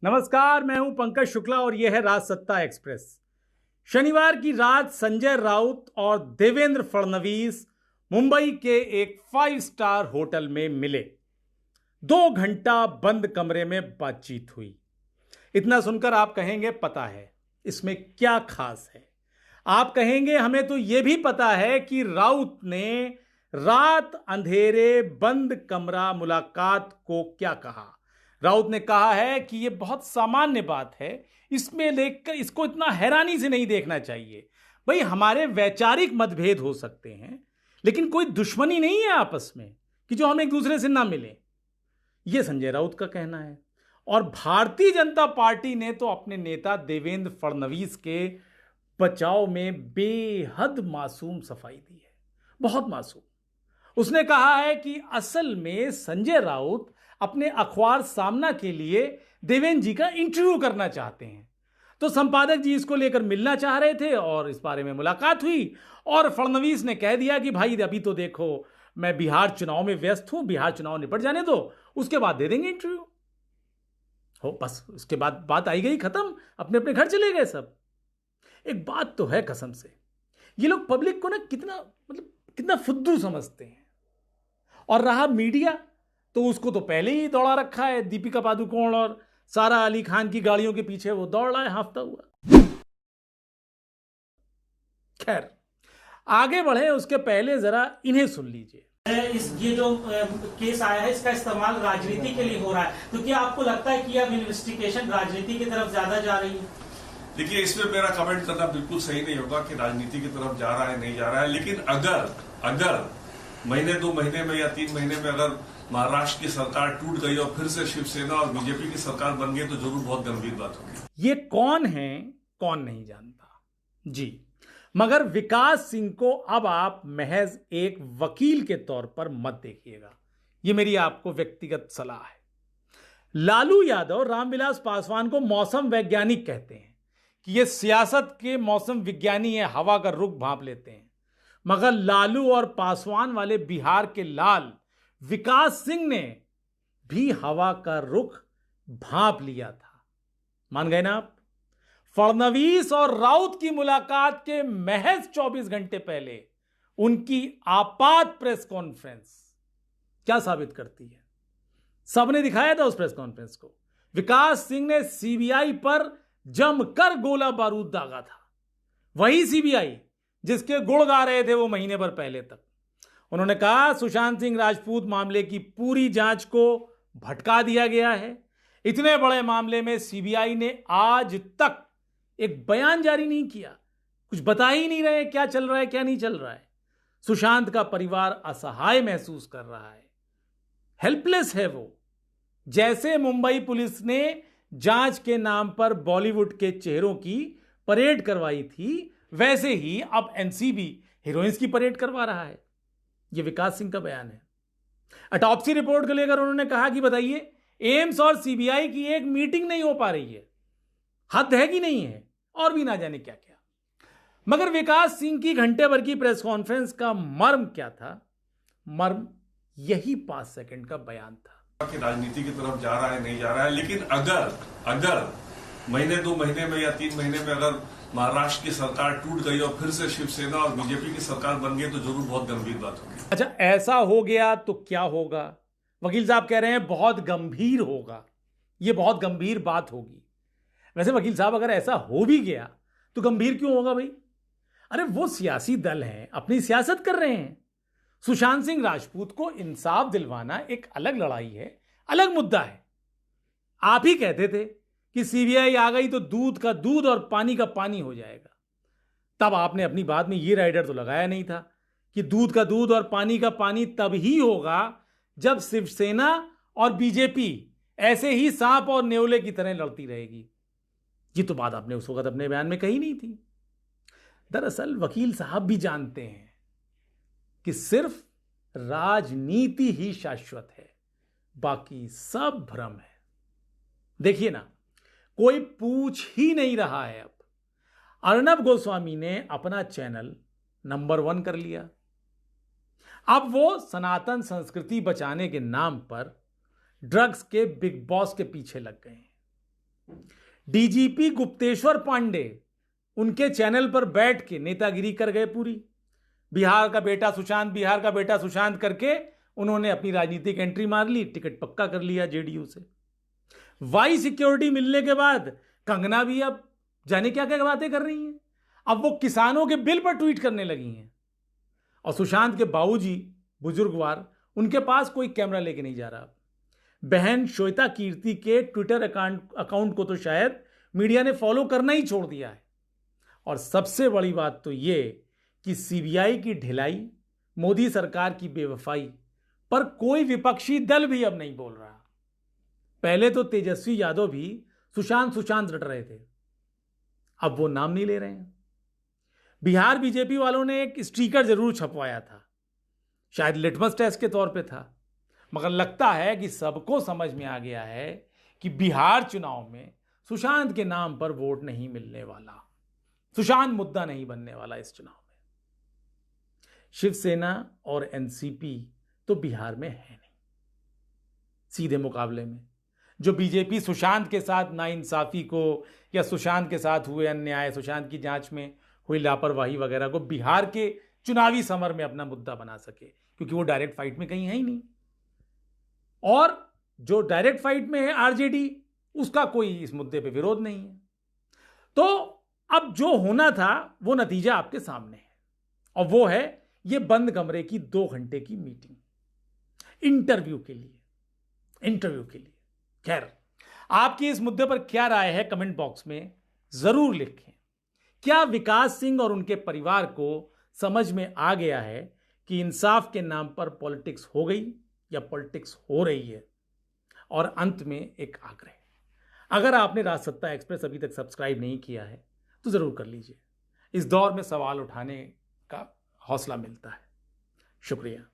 नमस्कार, मैं हूं पंकज शुक्ला और यह है राजसत्ता एक्सप्रेस। शनिवार की रात संजय राउत और देवेंद्र फडणवीस मुंबई के एक 5 स्टार होटल में मिले। 2 घंटा बंद कमरे में बातचीत हुई। इतना सुनकर आप कहेंगे पता है इसमें क्या खास है। आप कहेंगे हमें तो यह भी पता है कि राउत ने रात अंधेरे बंद कमरा मुलाकात को क्या कहा। राउत ने कहा है कि यह बहुत सामान्य बात है, इसमें लेकर इसको इतना हैरानी से नहीं देखना चाहिए। भाई, हमारे वैचारिक मतभेद हो सकते हैं लेकिन कोई दुश्मनी नहीं है आपस में कि जो हम एक दूसरे से ना मिलें। यह संजय राउत का कहना है। और भारतीय जनता पार्टी ने तो अपने नेता देवेंद्र फडणवीस के बचाव में बेहद मासूम सफाई दी है, बहुत मासूम। उसने कहा है कि असल में संजय राउत अपने अखबार सामना के लिए देवेंद्र जी का इंटरव्यू करना चाहते हैं, तो संपादक जी इसको लेकर मिलना चाह रहे थे और इस बारे में मुलाकात हुई। और फडणवीस ने कह दिया कि भाई अभी तो देखो मैं बिहार चुनाव में व्यस्त हूं, बिहार चुनाव निपट जाने दो, उसके बाद दे देंगे इंटरव्यू। हो बस, उसके बाद बात आई गई, खत्म, अपने अपने घर चले गए सब। एक बात तो है कसम से, ये लोग पब्लिक को ना कितना फुद्दू समझते हैं। और रहा मीडिया, तो उसको तो पहले ही दौड़ा रखा है। दीपिका पादुकोण और सारा अली खान की गाड़ियों के पीछे वो दौड़ रहा है हांफता हुआ। खैर, आगे बढ़े उसके पहले जरा इन्हें सुन लीजिए। ये जो केस आया है इसका इस्तेमाल राजनीति के लिए हो रहा है, तो क्या आपको लगता है कि अब इन्वेस्टिगेशन राजनीति की तरफ ज्यादा जा रही है? देखिए, इसमें मेरा कमेंट करना बिल्कुल सही नहीं होगा कि राजनीति की तरफ जा रहा है नहीं जा रहा है। लेकिन अगर महीने 2 महीने में या 3 महीने में अगर महाराष्ट्र की सरकार टूट गई और फिर से शिवसेना और बीजेपी की सरकार बन गई तो जरूर बहुत गंभीर बात होगी। ये कौन है, कौन नहीं जानता जी, मगर विकास सिंह को अब आप महज एक वकील के तौर पर मत देखिएगा। यह मेरी आपको व्यक्तिगत सलाह है। लालू यादव रामविलास पासवान को मौसम वैज्ञानिक कहते हैं कि ये सियासत के मौसम विज्ञानी है, हवा का रुख भांप लेते हैं। मगर लालू और पासवान वाले बिहार के लाल विकास सिंह ने भी हवा का रुख भांप लिया था। मान गए ना आप? फडणवीस और राउत की मुलाकात के महज 24 घंटे पहले उनकी आपात प्रेस कॉन्फ्रेंस क्या साबित करती है? सबने दिखाया था उस प्रेस कॉन्फ्रेंस को। विकास सिंह ने सीबीआई पर जमकर गोला बारूद दागा था। वही सीबीआई जिसके गुण गा रहे थे वो महीने भर पहले तक। उन्होंने कहा सुशांत सिंह राजपूत मामले की पूरी जांच को भटका दिया गया है। इतने बड़े मामले में सीबीआई ने आज तक एक बयान जारी नहीं किया, कुछ बता ही नहीं रहे क्या चल रहा है क्या नहीं चल रहा है। सुशांत का परिवार असहाय महसूस कर रहा है, हेल्पलेस है वो। जैसे मुंबई पुलिस ने जांच के नाम पर बॉलीवुड के चेहरों की परेड करवाई थी, वैसे ही अब एनसीबी हीरोइंस की परेड करवा रहा है। यह विकास सिंह का बयान है। ऑटोप्सी रिपोर्ट को लेकर उन्होंने कहा कि बताइए, एम्स और सीबीआई की एक मीटिंग नहीं हो पा रही है, हद है कि नहीं है, और भी ना जाने क्या क्या। मगर विकास सिंह की घंटे भर की प्रेस कॉन्फ्रेंस का मर्म क्या था? मर्म यही 5 सेकंड का बयान था कि राजनीति की तरफ जा रहा है नहीं जा रहा है। लेकिन अगर महीने 2 महीने में या 3 महीने में अगर महाराष्ट्र की सरकार टूट गई और फिर से शिवसेना और बीजेपी की सरकार बन गई तो जरूर बहुत गंभीर बात होगी। अच्छा, ऐसा हो गया तो क्या होगा? वकील साहब कह रहे हैं बहुत गंभीर होगा, यह बहुत गंभीर बात होगी। वैसे वकील साहब, अगर ऐसा हो भी गया तो गंभीर क्यों होगा भाई? अरे वो सियासी दल हैं, अपनी सियासत कर रहे हैं। सुशांत सिंह राजपूत को इंसाफ दिलवाना एक अलग लड़ाई है, अलग मुद्दा है। आप ही कहते थे कि सीबीआई आ गई तो दूध का दूध और पानी का पानी हो जाएगा। तब आपने अपनी बात में यह राइडर तो लगाया नहीं था कि दूध का दूध और पानी का पानी तब ही होगा जब शिवसेना और बीजेपी ऐसे ही सांप और नेवले की तरह लड़ती रहेगी। ये तो बात आपने उस वक्त अपने बयान में कही नहीं थी। दरअसल वकील साहब भी जानते हैं कि सिर्फ राजनीति ही शाश्वत है, बाकी सब भ्रम है। देखिए ना, कोई पूछ ही नहीं रहा है। अब अर्नब गोस्वामी ने अपना चैनल नंबर 1 कर लिया। अब वो सनातन संस्कृति बचाने के नाम पर ड्रग्स के बिग बॉस के पीछे लग गए हैं। डीजीपी गुप्तेश्वर पांडे उनके चैनल पर बैठ के नेतागिरी कर गए पूरी। बिहार का बेटा सुशांत, बिहार का बेटा सुशांत करके उन्होंने अपनी राजनीतिक एंट्री मार ली, टिकट पक्का कर लिया जेडीयू से। वाई सिक्योरिटी मिलने के बाद कंगना भी अब जाने क्या क्या बातें कर रही हैं। अब वो किसानों के बिल पर ट्वीट करने लगी हैं। और सुशांत के बाबूजी बुजुर्गवार, उनके पास कोई कैमरा लेके नहीं जा रहा। बहन श्वेता कीर्ति के ट्विटर अकाउंट को तो शायद मीडिया ने फॉलो करना ही छोड़ दिया है। और सबसे बड़ी बात तो ये कि सीबीआई की ढिलाई, मोदी सरकार की बेवफाई पर कोई विपक्षी दल भी अब नहीं बोल रहा। पहले तो तेजस्वी यादव भी सुशांत सुशांत रट रहे थे, अब वो नाम नहीं ले रहे हैं। बिहार बीजेपी वालों ने एक स्टिकर जरूर छपवाया था, शायद लिटमस टेस्ट के तौर पे था, मगर लगता है कि सबको समझ में आ गया है कि बिहार चुनाव में सुशांत के नाम पर वोट नहीं मिलने वाला, सुशांत मुद्दा नहीं बनने वाला इस चुनाव में। शिवसेना और एनसीपी तो बिहार में है नहीं। सीधे मुकाबले में जो बीजेपी सुशांत के साथ नाइंसाफी को या सुशांत के साथ हुए अन्याय, सुशांत की जांच में हुई लापरवाही वगैरह को बिहार के चुनावी समर में अपना मुद्दा बना सके, क्योंकि वो डायरेक्ट फाइट में कहीं है ही नहीं। और जो डायरेक्ट फाइट में है आरजेडी, उसका कोई इस मुद्दे पे विरोध नहीं है। तो अब जो होना था वो नतीजा आपके सामने है, और वो है ये बंद कमरे की 2 घंटे की मीटिंग इंटरव्यू के लिए। खैर, आपकी इस मुद्दे पर क्या राय है कमेंट बॉक्स में जरूर लिखें। क्या विकास सिंह और उनके परिवार को समझ में आ गया है कि इंसाफ के नाम पर पॉलिटिक्स हो गई या पॉलिटिक्स हो रही है? और अंत में एक आग्रह, अगर आपने राजसत्ता एक्सप्रेस अभी तक सब्सक्राइब नहीं किया है तो जरूर कर लीजिए। इस दौर में सवाल उठाने का हौसला मिलता है। शुक्रिया।